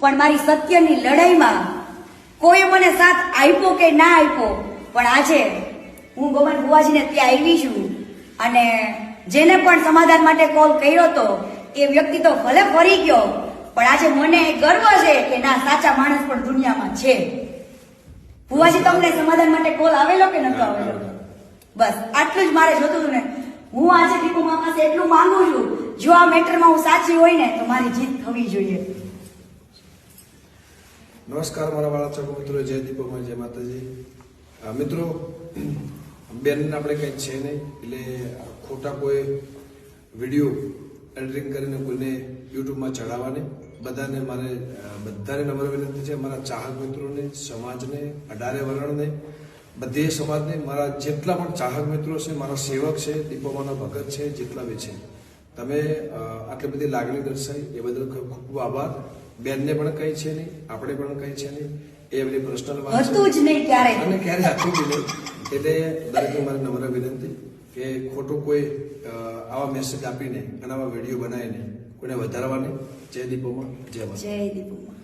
પણ મારી સત્યની લડાઈમાં કોઈ મને સાથ આપ્યો કે ના આપ્યો, પણ આજે હું ગોમન બુવાજીને ત્યાં આવી છું અને જેને પણ સમાધાન માટે કોલ કર્યો હતો એ વ્યક્તિ તો ભલે ફરી ગયો, પણ આજે મને ગર્વ છે કે ના, સાચા માણસ પણ દુનિયામાં છે. બુવાજી, તમને સમાધાન માટે કોલ આવેલો કે નતો આવેલો? બસ આટલું જ મારે જોતું હતું ને. હું આજે દીપુમા પાસે એટલું માંગુ છું, જો આ મેટરમાં હું સાચી હોય ને તો મારી જીત થવી જોઈએ. નમસ્કાર મારા વાળા ચોક મિત્રો, જય દીપોમાં, જય માતાજી. મિત્રો, બેનને આપણે કંઈ છે નહીં, એટલે ખોટા કોઈ વિડીયો એડિટિંગ કરીને કોઈને યુટ્યુબમાં ચડાવવાની બધાને નમ્ર વિનંતી છે. મારા ચાહક મિત્રોને, સમાજને, 18 વર્ણને, બધી સમાજને, મારા જેટલા પણ ચાહક મિત્રો છે, મારા સેવક છે, દીપોમાના ભગત છે, જેટલા બી છે, તમે આટલી બધી લાગણી દર્શાવી એ બદલ ખૂબ ખૂબ આભાર. બેનને પણ કઈ છે નહીં, આપણે પણ કઈ છે નહીં, એ એમની પર્સનલ વાત હતું જ નહીં ક્યારે અને ક્યારે હતું જ નહીં. એટલે દરેકને મારી નમ્ર વિનંતી કે ખોટું કોઈ આવા મેસેજ આપીને અને આવા વિડીયો બનાવીને કોઈને વધારવા નહીં. જય દીપોમાં, જય માતા. જય દીપુમા.